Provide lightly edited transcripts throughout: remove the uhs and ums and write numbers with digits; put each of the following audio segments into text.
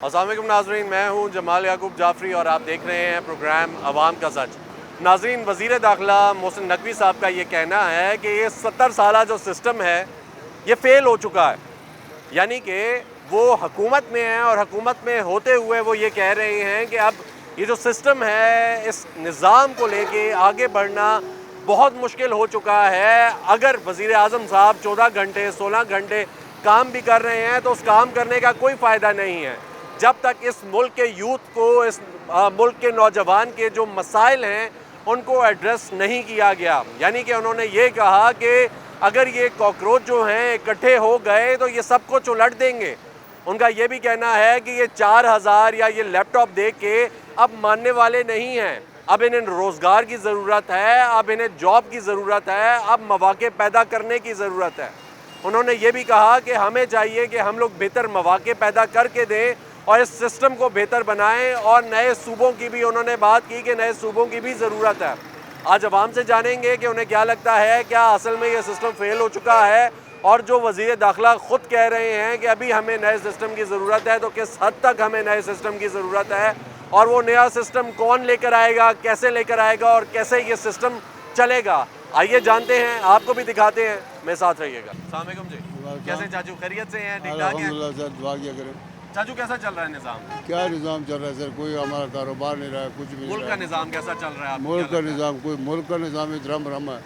अस्सलाम वालेकुम नाज़रीन, मैं हूं जमाल याकूब जाफरी और आप देख रहे हैं प्रोग्राम अवाम का सच। नाज़रीन, वज़ीर दाखिला मोहसिन नकवी साहब का ये कहना है कि ये 70 साला जो सिस्टम है ये फ़ेल हो चुका है। यानी कि वो हुकूमत में है और हुकूमत में होते हुए वो ये कह रहे हैं कि अब ये जो सिस्टम है इस निज़ाम को लेके आगे बढ़ना बहुत मुश्किल हो चुका है। अगर वज़ीर आज़म साहब 14 घंटे 16 घंटे काम भी कर रहे हैं तो उस काम करने का कोई फ़ायदा नहीं है जब तक इस मुल्क के यूथ को, इस मुल्क के नौजवान के जो मसाइल हैं उनको एड्रेस नहीं किया गया। यानी कि उन्होंने ये कहा कि अगर ये कॉकरोच जो हैं इकट्ठे हो गए तो ये सब कुछ उलट देंगे। उनका ये भी कहना है कि ये 4000 या ये लैपटॉप देख के अब मानने वाले नहीं हैं। अब इन्हें रोज़गार की ज़रूरत है, अब इन्हें जॉब की ज़रूरत है, अब मौक़े पैदा करने की ज़रूरत है। उन्होंने ये भी कहा कि हमें चाहिए कि हम लोग बेहतर मौक़े पैदा करके दें और इस सिस्टम को बेहतर बनाएं और नए सूबों की भी उन्होंने बात की कि नए सूबों की भी ज़रूरत है। आज अवाम से जानेंगे कि उन्हें क्या लगता है, क्या असल में ये सिस्टम फ़ेल हो चुका है और जो वज़ीर दाखिला ख़ुद कह रहे हैं कि अभी हमें नए सिस्टम की ज़रूरत है, तो किस हद तक हमें नए सिस्टम की ज़रूरत है और वो नया सिस्टम कौन लेकर आएगा, कैसे लेकर आएगा और कैसे ये सिस्टम चलेगा। आइए जानते हैं, आपको भी दिखाते हैं, मेरे साथ रहिएगा। अस्सलाम वालेकुम जी, कैसे चाचू, खैरियत से हैं? ठीक ठाक हैं? अल्हम्दुलिल्लाह सर, दुआ किया करें। चाचू कैसा चल रहा है निज़ाम? क्या निज़ाम चल रहा है सर? कोई हमारा कारोबार नहीं रहा है, कुछ भी नहीं मुल्क रहा का है। निज़ाम कैसा चल रहा है आपको? मुल्क क्या का लगता है? निज़ाम, कोई मुल्क का निज़ाम ही धर्म भरम है।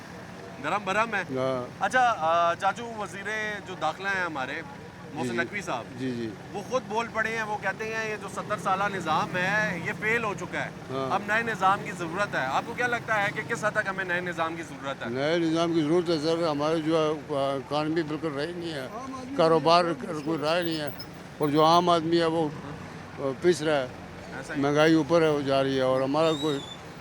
धर्म भरम है। हाँ, अच्छा, चाचू वज़ीरे जो दाखिला हैं हमारे मोहसिन नकवी साहब, जी जी। वो खुद बोल पड़े हैं। वो कहते हैं ये जो 70 साला निज़ाम है ये फ़ेल हो चुका है। हाँ। अब नए निज़ाम की ज़रूरत है। आपको क्या लगता है कि किस हद तक हमें नए निज़ाम की ज़रूरत है? नए निज़ाम की ज़रूरत है सर। हमारे जो है इकानमी बिल्कुल रही नहीं है, कारोबार कोई रहा ही नहीं है और जो आम आदमी है वो पिस रहा है, ऐसा ही। महंगाई ऊपर है वो जा रही है और हमारा कोई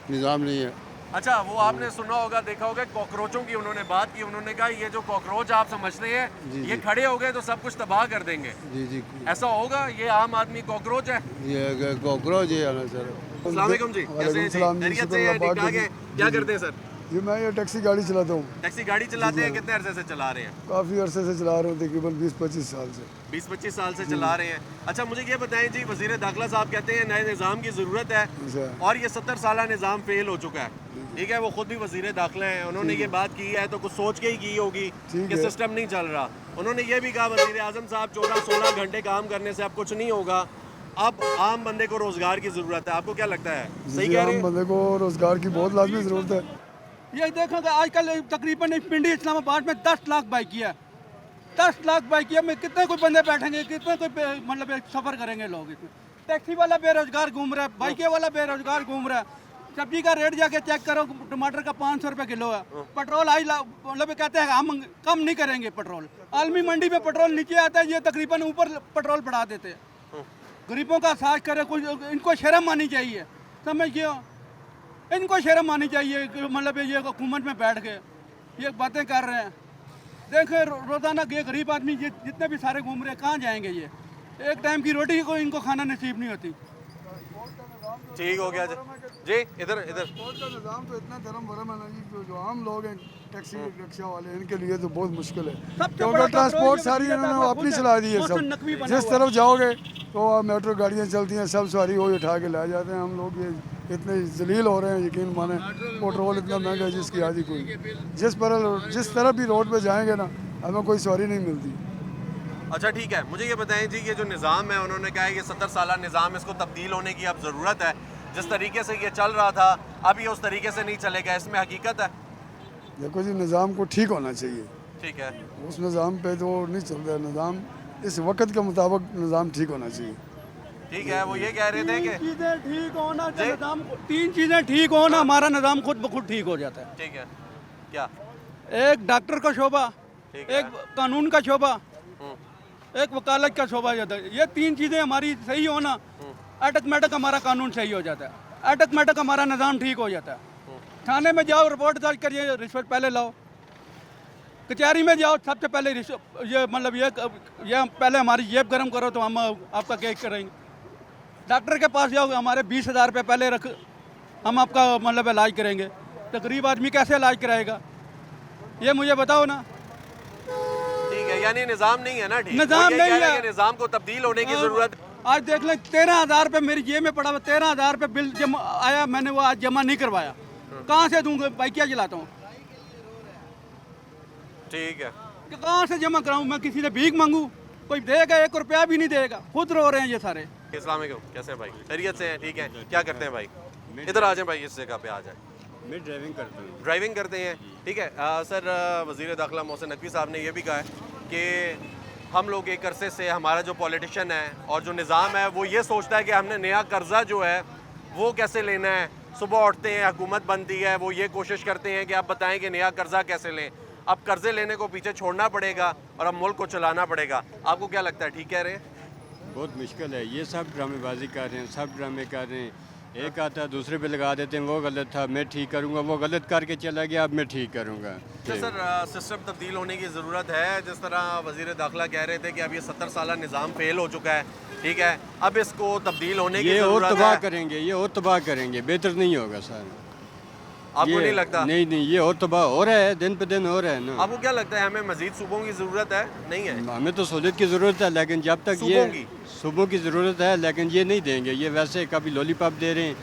निज़ाम नहीं है। अच्छा, वो आपने सुना होगा, देखा होगा, कॉकरोचों की उन्होंने बात की। उन्होंने कहा ये जो कॉकरोच आप समझते हैं जी, ये जी। खड़े हो गए तो सब कुछ तबाह कर देंगे। जी जी। ऐसा होगा? ये आम आदमी कॉकरोच है? ये कॉकरोच है ना सर। अस्सलाम वालेकुम जी, कैसे हैं जी? खैरियत से हैं? ठीक ठाक हैं? क्या करते हैं सर? जी मैं ये टैक्सी गाड़ी चलाता हूँ। टैक्सी गाड़ी चलाते हैं? कितने अरसे से चला रहे हैं? काफ़ी अरसे से चला रहा हूँ, तकरीबन 20-25 साल से। 20-25 साल से चला रहे हैं। अच्छा, मुझे ये बताएं जी, वज़ीर दाखिला साहब कहते हैं नए निज़ाम की ज़रूरत है अच्छा। और ये 70 साला निज़ाम फ़ेल हो चुका है। ठीक है, वो खुद भी वज़ीर दाखिला हैं, उन्होंने ये बात की है तो कुछ सोच के ही की होगी ठीक कि है। सिस्टम नहीं चल रहा। उन्होंने ये भी कहा वज़ीर आज़म साहब 14-16 घंटे काम करने से अब कुछ नहीं होगा, अब आम बंदे को रोज़गार की ज़रूरत है। आपको क्या लगता है, सही जी, कह रहे आम हैं? बंदे को रोज़गार की बहुत लाजमी ज़रूरत है। ये देखो कि आजकल तकरीबन इस पिंडी इस्लामाबाद में 10 लाख बाइकियाँ है। 10 लाख बाइकियाँ में कितने कोई बंदे बैठेंगे, कितने कोई मतलब सफ़र करेंगे लोग इसमें। टैक्सी वाला बेरोजगार घूम रहा है, बाइकें वाला बेरोजगार घूम रहा है। सब्जी का रेट जाके चेक करो, टमाटर का 500 रुपये किलो है। पेट्रोल मतलब कहते हैं हम कम नहीं करेंगे पेट्रोल। आलमी मंडी में पेट्रोल नीचे आता है, ये तकरीबन ऊपर पेट्रोल बढ़ा देते हैं। गरीबों का साथ करे, कुछ इनको शर्म आनी चाहिए, समझिए। इनको शर्म आनी चाहिए कि मतलब ये हुकूमत में बैठ के ये बातें कर रहे हैं। देखें रोज़ाना ये गरीब आदमी जितने भी सारे घूम रहे हैं, कहाँ जाएंगे ये? एक टाइम की रोटी को इनको खाना नसीब नहीं होती। ठीक हो गया जी, इधर इधर। ट्रांसपोर्ट का निज़ाम तो इतना धर्म भरम है ना जी, जो आम लोग हैं टैक्सी रिक्शा वाले, इनके लिए तो बहुत मुश्किल है, सबसे क्योंकि बड़ा ट्रांसपोर्ट ये सारी वज़ीर इन्होंने दाखिला अपनी खुद चला दी है मोहसिन नकवी सब। बना जिस हुआ है। तरफ जाओगे तो मेट्रो गाड़ियाँ चलती हैं, सब सवारी वही उठा के ला जाते हैं। हम लोग ये इतने जलील हो रहे हैं, यकीन माने। पेट्रोल इतना महंगा है जिसकी आदि कोई। जिस तरफ भी रोड पे जाएंगे ना, हमें कोई सवारी नहीं मिलती। अच्छा ठीक है, मुझे ये बताएं जी, ये जो निज़ाम है उन्होंने कहा है ये 70 साला निज़ाम, इसको तब्दील होने की अब ज़रूरत है। जिस तरीके से ये चल रहा था अब ये उस तरीके से नहीं चलेगा, इसमें हकीकत है? देखो जी, निज़ाम को ठीक होना चाहिए। ठीक है। उस निज़ाम पे तो नहीं चल रहा है निज़ाम, इस वक्त के मुताबिक निज़ाम ठीक होना चाहिए। ठीक है, वो ये कह रहे थे कि चीज़ें ठीक होना, जी? निज़ाम 3 चीज़ें ठीक होना, हमारा निज़ाम खुद ब खुद ठीक हो जाता है। ठीक है, क्या? एक डॉक्टर का शोबा, ठीक है। एक कानून का शोबा, हम्म, एक वकालत का शोबा जाता है। ये 3 चीज़ें हमारी सही होना, ऑटोमेटिक हमारा कानून सही हो जाता है, ऑटोमेटिक हमारा निज़ाम ठीक हो जाता है। थाने में जाओ, रिपोर्ट दर्ज करिए, रिश्वत पहले लाओ। कचहरी में जाओ, सबसे पहले ये मतलब ये पहले हमारी जेब गर्म करो तो हम आपका केस करेंगे। डॉक्टर के पास जाओ, हमारे 20,000 रुपये पहले रख, हम आपका मतलब इलाज करेंगे। तो गरीब आदमी कैसे इलाज कराएगा, ये मुझे बताओ ना। ठीक है, यानी निज़ाम नहीं है ना ठीक? निज़ाम वो ये कह नहीं रहे हैं है। कि निज़ाम को तब्दील होने की ज़रूरत। आज देख लें 13,000 रुपये मेरी जेब में पड़ा हुआ, 13,000 रुपये बिल जमा आया, मैंने वो आज जमा नहीं करवाया। कहाँ से दूंगा भाई, क्या चलाता हूँ, ठीक है। कि कहाँ से जमा कराऊँ मैं, किसी से भीख मांगूँ, कोई देगा 1 रुपया भी नहीं देगा, खुद रो रहे हैं ये सारे। अस्सलाम वालेकुम, कैसे हैं भाई, खैरियत से हैं, ठीक है। क्या करते हैं भाई, इधर आ जाए भाई, इस जगह पे आ जाए। मैं ड्राइविंग करता हूँ। ड्राइविंग करते हैं, ठीक है। सर वज़ीर दाखिला मोहसिन नकवी साहब ने यह भी कहा है कि हम लोग एक अरसे से, हमारा जो पॉलिटिशियन है और जो निज़ाम है वो ये सोचता है कि हमने नया कर्जा जो है वो कैसे लेना है। सुबह उठते हैं, हुकूमत बनती है, वो ये कोशिश करते हैं कि आप बताएं कि नया कर्जा कैसे लें। अब कर्जे लेने को पीछे छोड़ना पड़ेगा और अब मुल्क को चलाना पड़ेगा। आपको क्या लगता है, ठीक कह रहे हैं? बहुत मुश्किल है, ये सब ड्रामेबाजी कर रहे हैं, सब ड्रामे कर रहे हैं। एक आता है दूसरे पे लगा देते हैं, वो गलत था मैं ठीक करूंगा, वो गलत करके चला गया, अब मैं ठीक करूंगा। तो सर सिस्टम तब्दील होने की ज़रूरत है। जिस तरह वज़ीर दाखिला कह रहे थे कि अब ये 70 साला निज़ाम फेल हो चुका है, ठीक है, अब इसको तब्दील होने की ये और ज़रूरत तबाह है। करेंगे, ये और तबाह करेंगे, बेहतर नहीं होगा सर। आपको ये नहीं लगता? नहीं नहीं, ये और तबाह हो रहा है, दिन पे दिन हो रहा है ना। आपको क्या लगता है, हमें मज़ीद सूबों की ज़रूरत है, नहीं है? हमें तो सहूलियत की ज़रूरत है, लेकिन जब तक सूबों ये सूबों की ज़रूरत है, लेकिन ये नहीं देंगे। ये वैसे कभी लॉलीपॉप दे रहे हैं,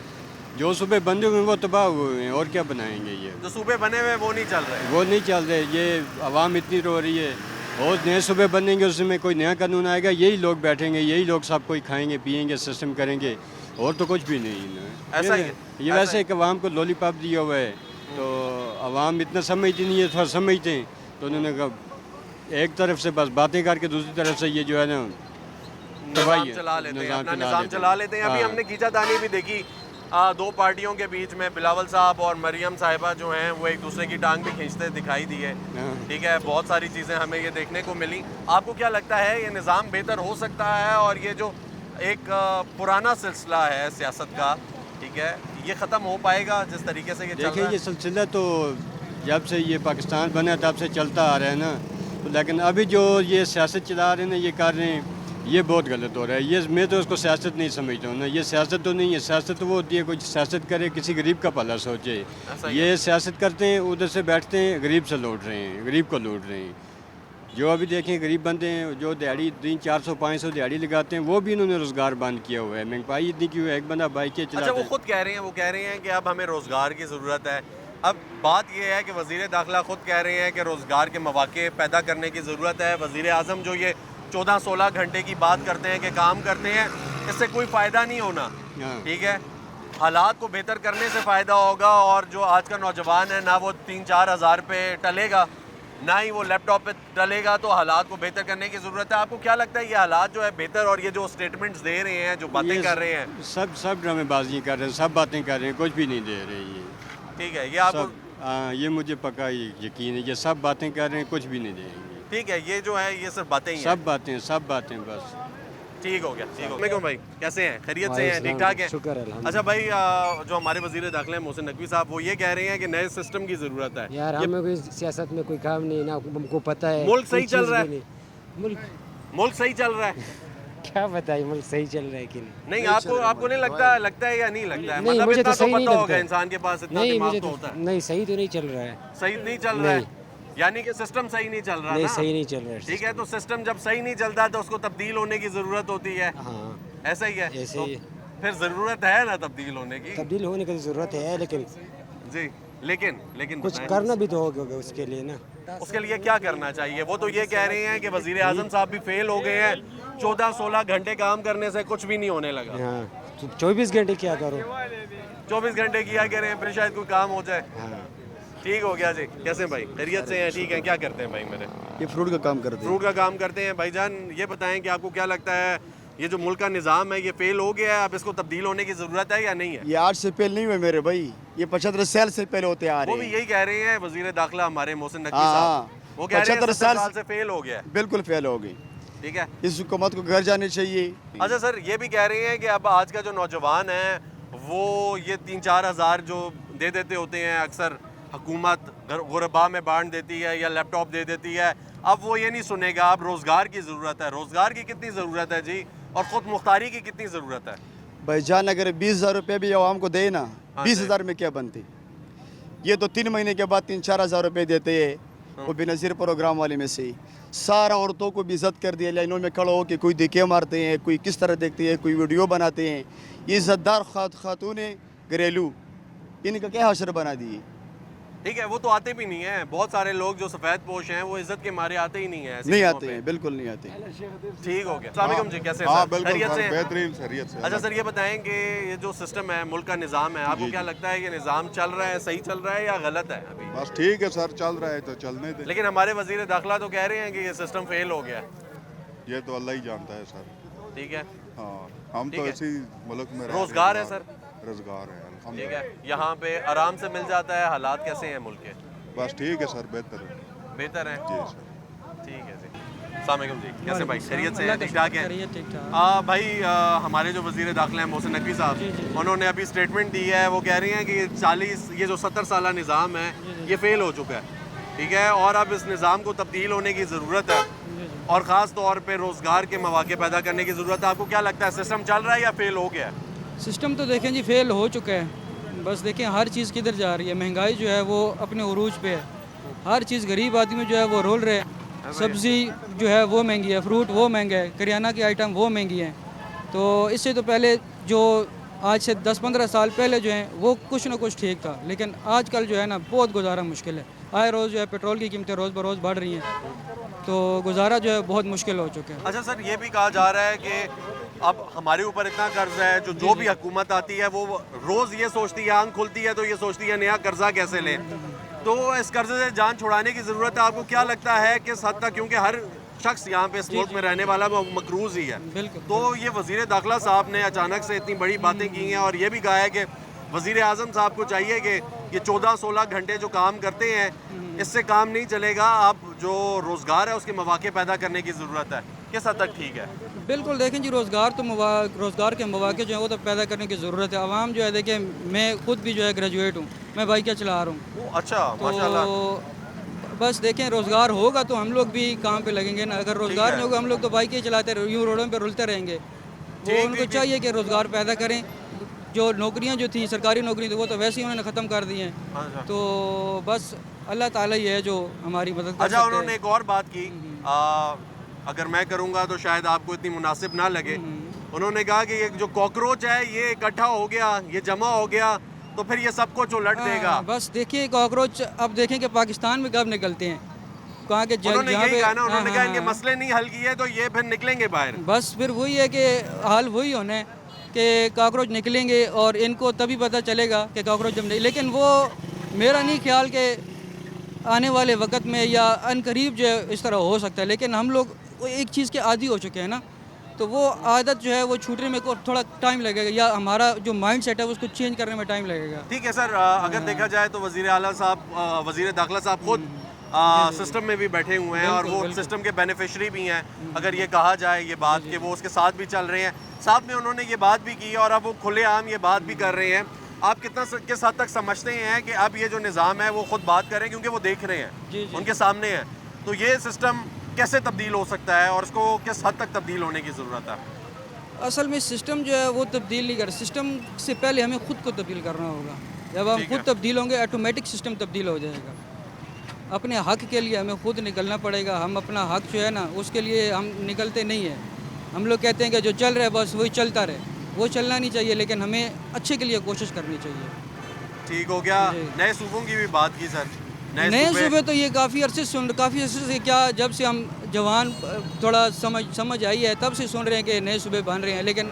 जो सूबे बंदे हुए हैं वो तबाह हुए हैं, और क्या बनाएंगे। ये जो सूबे बने हुए वो नहीं चल रहे। वो नहीं चल रहे, ये आवाम इतनी रो रही है, और नए सूबे बनेंगे उसमें कोई नया कानून आएगा, यही लोग बैठेंगे, यही लोग सब कोई खाएंगे पिएंगे, सिस्टम करेंगे, और तो कुछ भी नहीं है। ऐसा ही है, ये ऐसा वैसे एक आवाम को लॉलीपॉप दिया हुआ है, तो आवाम इतना समझती नहीं है, थोड़ा समझते हैं, तो उन्होंने कहा एक तरफ से बस बातें करके दूसरी तरफ से ये जो है ना निज़ाम चला लेते हैं, अपना निज़ाम चला लेते हैं। अभी हाँ। हमने खींचातानी भी देखी, दो पार्टियों के बीच में बिलावल साहब और मरियम साहिबा जो हैं वो एक दूसरे की टांग भी खींचते दिखाई दी है, हाँ। ठीक है। बहुत सारी चीज़ें हमें ये देखने को मिली। आपको क्या लगता है, ये निज़ाम बेहतर हो सकता है और ये जो एक पुराना सिलसिला है सियासत का, ठीक है, ये ख़त्म हो पाएगा जिस तरीके से ये चल देखिए रहा है? ये सिलसिला तो जब से ये पाकिस्तान बना तब से चलता आ रहा है ना, तो लेकिन अभी जो ये सियासत चला रहे हैं ना, ये कर रहे हैं, ये बहुत गलत हो रहा है। ये मैं तो उसको सियासत नहीं समझता हूँ ना, ये सियासत तो नहीं है। सियासत तो वो होती है कोई सियासत करे, किसी गरीब का भला सोचे। ऐसा ही ये सियासत करते हैं, उधर से बैठते हैं, गरीब से लूट रहे हैं, गरीब को लूट रहे हैं। जो अभी देखें गरीब बंदे हैं, जो दिहाड़ी 300-400-500 दिहाड़ी लगाते हैं, वो भी इन्होंने रोज़गार बंद किया हुआ है। महंगाई इतनी क्यों है, एक बंदा बाइकें अच्छा, चलाता वो है। खुद कह रहे हैं, वो कह रहे हैं कि अब हमें रोज़गार की ज़रूरत है। अब बात यह है कि वज़ीर दाखिला खुद कह रहे हैं कि रोज़गार के मौके पैदा करने की ज़रूरत है। वज़ीर आज़म जो ये 14-16 घंटे की बात करते हैं कि काम करते हैं, इससे कोई फ़ायदा नहीं होना, हाँ। ठीक है। हालात को बेहतर करने से फ़ायदा होगा, और जो आज का नौजवान है ना वो 3-4 हज़ार पे टलेगा, ना ही वो लैपटॉप पे टलेगा, तो हालात को बेहतर करने की ज़रूरत है। आपको क्या लगता है ये हालात जो है बेहतर, और ये जो स्टेटमेंट्स दे रहे हैं, जो बातें ये कर रहे हैं, सब ड्रामेबाजी कर रहे हैं, सब बातें कर रहे हैं, कुछ भी नहीं दे रहे ये ठीक है, ये आपको सब। ये मुझे पक्का यकीन है, ये सब बातें कर रहे हैं, कुछ भी नहीं देंगे। ठीक है, ये जो है ये सिर्फ बातें ही हैं। सब बातें बस। ठीक हो गया, ठीक हो गया। भाई कैसे हैं, खैरियत से हैं, ठीक ठाक हैं? शुक्र है। अच्छा भाई, जो हमारे वज़ीर दाखिला हैं मोहसिन नकवी साहब, वो ये कह रहे हैं कि नए सिस्टम की ज़रूरत है। यार हमें कोई सियासत में कोई काम नहीं ना, हमको पता है मुल्क सही कोई चल चीज़ रहा भी है? नहीं। मुल्क सही चल रहा है? क्या बताइए, मुल्क सही चल रहा है कि नहीं, आपको नहीं लगता है या नहीं लगता है? नहीं, मतलब मुझे इतना तो सही नहीं पता होगा, लगता। इंसान के पास इतना नहीं, दिमाग मुझे तो तो होता है। नहीं, सही तो नहीं चल रहा है। सही नहीं चल रहा है, यानी कि सिस्टम सही नहीं चल रहा नहीं, ना? सही नहीं चल रहा है। ठीक है, तो सिस्टम जब सही नहीं चलता तो उसको तब्दील होने की ज़रूरत होती है, हाँ, ऐसा ही है। ऐसे तो ही। फिर ज़रूरत है ना तब्दील होने की? तब्दील होने की ज़रूरत है, लेकिन जी, लेकिन कुछ बताएं। करना भी तो होगा उसके लिए ना। उसके लिए क्या करना चाहिए? वो तो ये कह रहे हैं कि वज़ीर आज़म साहब भी फेल हो गए हैं, 14-16 घंटे काम करने से कुछ भी नहीं होने लगा। हाँ, तो 24 घंटे क्या करो। 24 घंटे किया करें, फिर शायद कोई काम हो जाए। हाँ, ठीक हो गया जी, कैसे भाई, खैरियत से हैं, ठीक है। क्या करते हैं भाई मेरे? ये फ्रूट का काम करते हैं। फ्रूट का काम करते हैं। भाईजान ये बताएं कि आपको क्या लगता है, ये जो मुल्क का निज़ाम है ये फेल हो गया है, अब इसको तब्दील होने की ज़रूरत है या नहीं है? ये 8 से पहले नहीं हुए मेरे भाई, ये 75 साल से पहले होते आ वो रहे भी हैं। यही कह रहे हैं वज़ीर दाखिला हमारे मोहसिन नकवी हाँ, साहब, वो कह रहे हैं 75 70 साल साल से फेल हो गया है। बिल्कुल फेल हो गई। ठीक है। इस हुकूमत को घर जाने चाहिए। अच्छा सर, ये भी कह रहे हैं कि अब आज का जो नौजवान है वो ये 3-4 हज़ार जो दे देते होते हैं अक्सर, हुकूमत गुरबा में बांट देती है या लैपटॉप दे देती है, अब वो ये नहीं सुनेगा। अब रोज़गार की ज़रूरत है। रोज़गार की कितनी ज़रूरत है जी, और ख़ुद मुख्तारी की कितनी ज़रूरत है? भाईजान अगर 20,000 रुपये भी आवाम को दे ना, हाँ, 20,000 में क्या बनती? ये तो 3 महीने के बाद 3-4 हज़ार रुपये देते हैं। वो बेनज़ीर प्रोग्राम वाले में से ही सारा औरतों को बेइज्जत कर दिया, लाइनों में खड़े हो के कोई देखे मारते हैं, कोई किस तरह देखते हैं, कोई वीडियो बनाते हैं। ये इज़्ज़तदार खातून घरेलू, इनका क्या हशर बना दिए। ठीक है, वो तो आते भी नहीं है। बहुत सारे लोग जो सफ़ेद पोश हैं वो इज्जत के मारे आते ही नहीं है, नहीं आते हैं, बिल्कुल नहीं आते। ठीक हो गया। अस्सलाम वालेकुम जी, कैसे हैं हाँ सर? बिल्कुल खैरियत से सर, हैं? बेहतरीन खैरियत से। अच्छा सर, ये बताएं कि ये जो सिस्टम है, मुल्क का निज़ाम है, आपको क्या लगता है ये निज़ाम चल रहा है, सही चल रहा है या गलत है अभी? बस ठीक है सर, चल रहा है तो चलने दे। लेकिन हमारे वज़ीर दाखिला तो कह रहे हैं कि ये सिस्टम फेल हो गया। ये तो अल्लाह ही जानता है सर। ठीक है, हाँ, हम ठीक तो है। इसी मुल्क में रोज़गार है सर? रोजगार है ठीक अल्हम्दुलिल्लाह। है, यहाँ पे आराम से मिल जाता है। हालात कैसे हैं मुल्क के? बस ठीक है सर, बेहतर है बेहतर है? जी सर। ठीक है जी। अस्सलाम वालेकुम जी, कैसे भाई? खैरियत से हैं? ठीक ठाक हैं? ठीक ठाक। भाई हमारे जो वज़ीर दाखिला हैं मोहसिन नकवी साहब, उन्होंने अभी स्टेटमेंट दी है। वो कह रही हैं कि 40 ये जो 70 साला निज़ाम है ये फ़ेल हो चुका है। ठीक है, और अब इस निज़ाम को तब्दील होने की ज़रूरत है और ख़ास तौर पे रोज़गार के मौके पैदा करने की ज़रूरत है। आपको क्या लगता है सिस्टम चल रहा है या फ़ेल हो गया है? सिस्टम तो देखें जी फेल हो चुका है। बस देखें हर चीज़ किधर जा रही है, महंगाई जो है वो अपने उरूज पे है। हर चीज़ गरीब आदमी जो है वो रोल रहे हैं। सब्ज़ी जो है वो महंगी है, फ्रूट वो महंगा है, करियाना की आइटम वो महंगी हैं। तो इससे तो पहले जो आज से 10-15 साल पहले जो है वो कुछ ना कुछ ठीक था, लेकिन आजकल जो है ना बहुत गुजारा मुश्किल है। आए रोज़ जो है पेट्रोल की कीमतें रोज़ बरोज़ बढ़ रही हैं, तो गुजारा जो है बहुत मुश्किल हो चुका है। अच्छा सर, ये भी कहा जा रहा है कि अब हमारे ऊपर इतना कर्ज है, जो भी हुकूमत आती है वो रोज़ ये सोचती है, आंख खुलती है तो ये सोचती है नया कर्जा कैसे लें। तो इस कर्जे से जान छुड़ाने की ज़रूरत है। आपको क्या लगता है किस हद तक, क्योंकि हर शख्स यहाँ पे इस मुल्क में रहने वाला मकरूज ही है, बिल्कुल। तो ये वज़ीर दाखिला साहब ने अचानक से इतनी बड़ी बातें की हैं और ये भी कहा है कि वज़ीर आज़म साहब को चाहिए कि ये 14-16 घंटे जो काम करते हैं इससे काम नहीं चलेगा। अब जो रोज़गार है उसके मौके पैदा करने की ज़रूरत है। किस हद तक ठीक है? बिल्कुल देखें जी, रोज़गार के मौके जो है वो तो पैदा करने की ज़रूरत है। आवाम जो है देखें, मैं खुद भी जो है ग्रेजुएट हूँ, मैं बाइकें चला रहा हूँ। अच्छा, माशाल्लाह। तो बस देखें रोज़गार होगा तो हम लोग भी काम पे लगेंगे ना। अगर रोज़गार नहीं होगा हम लोग तो बाइकें चलाते यूँ रोडों पे रुलते रहेंगे। वो उनको चाहिए कि रोज़गार पैदा करें। जो नौकरियां जो थी सरकारी नौकरी थी वो तो वैसे ही उन्होंने ख़त्म कर दी हैं। तो बस अल्लाह ताला ही है जो हमारी मदद कर अच्छा, सकते उन्होंने हैं। एक और बात की, अगर मैं करूँगा तो शायद आपको इतनी मुनासिब ना लगे। उन्होंने कहा कि ये जो कॉकरोच है ये इकट्ठा हो गया, ये जमा हो गया तो फिर ये सब कुछ उलट देगा। बस देखिए कॉकरोच अब देखें कि पाकिस्तान में कब निकलते हैं। कहाँ के उन्होंने यही कहा ना, उन्होंने कहा इनके मसले नहीं हल किए तो ये फिर निकलेंगे बाहर। बस फिर वही है कि हाल वही होना है कि कॉकरोच निकलेंगे और इनको तभी पता चलेगा कि कॉकरोच जब नहीं। लेकिन वो मेरा नहीं ख्याल कि आने वाले वक्त में या अनकरीब जो है इस तरह हो सकता है। लेकिन हम लोग एक चीज़ के आदी हो चुके हैं ना, तो वो आदत जो है वो छूटने में थोड़ा टाइम लगेगा, या हमारा जो माइंड सेट है उसको चेंज करने में टाइम लगेगा। ठीक है सर, अगर देखा जाए तो वज़ीर आला साहब, वज़ीर दाखिला साहब खुद सिस्टम में भी बैठे हुए हैं और वो सिस्टम के बेनिफिशरी भी हैं। अगर ये कहा जाए ये बात कि वो उसके साथ भी चल रहे हैं, साथ में उन्होंने ये बात भी की और अब वो खुलेआम ये बात भी कर रहे हैं। आप किस हद तक समझते हैं कि अब ये जो निज़ाम है वो खुद बात करें, क्योंकि वो देख रहे हैं, उनके सामने है, तो ये सिस्टम कैसे तब्दील हो सकता है और इसको किस हद तक तब्दील होने की ज़रूरत है? असल में सिस्टम जो है वो तब्दील नहीं कर, सिस्टम से पहले हमें खुद को तब्दील करना होगा। जब हम खुद तब्दील होंगे ऑटोमेटिक सिस्टम तब्दील हो जाएगा। अपने हक के लिए हमें खुद निकलना पड़ेगा। हम अपना हक जो है ना उसके लिए हम निकलते नहीं हैं। हम लोग कहते हैं कि जो चल रहा है बस वही चलता रहे, वो चलना नहीं चाहिए, लेकिन हमें अच्छे के लिए कोशिश करनी चाहिए। ठीक हो गया। नए सूबों की भी बात की सर, नए सूबे तो ये काफ़ी अरसे से क्या, जब से हम जवान थोड़ा समझ आई है तब से सुन रहे हैं कि नए सूबे बन रहे हैं, लेकिन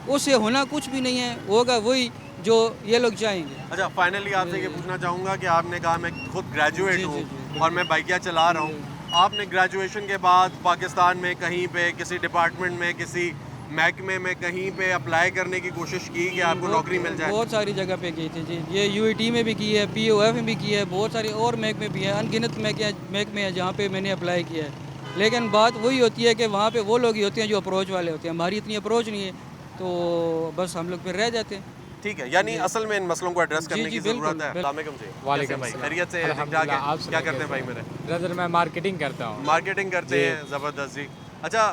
उससे होना कुछ भी नहीं है। होगा वही जो ये लोग चाहेंगे। अच्छा, फाइनली आपसे ये पूछना चाहूँगा कि आपने कहा मैं खुद ग्रेजुएट हूँ और मैं बाइकियाँ चला रहा हूँ। आपने ग्रेजुएशन के बाद पाकिस्तान में कहीं पे किसी डिपार्टमेंट में किसी महकमे में कहीं पे अप्लाई करने की कोशिश की कि आपको नौकरी मिल जाए? बहुत सारी जगह पे की थी जी। ये यूईटी में भी की है, पीओएफ में भी की है, बहुत सारी और महकमे भी हैं, अनगिनत महकमे हैं जहाँ पे मैंने अप्लाई किया है। लेकिन बात वही होती है कि वहाँ पे वो लोग ही होते हैं जो अप्रोच वाले होते हैं। हमारी इतनी अप्रोच नहीं है, तो बस हम लोग फिर रह जाते हैं। ठीक है, यानी असल में इन मसलों को एड्रेस करने की ज़रूरत है। अस्सलाम वालेकुम जी। वालेकुम भाई सलाम। खैरियत से? ठीक ठाक है। क्या करते हैं भाई मेरे? ब्रदर मैं मार्केटिंग करता हूँ। मार्केटिंग करते हैं, ज़बरदस्त जी। अच्छा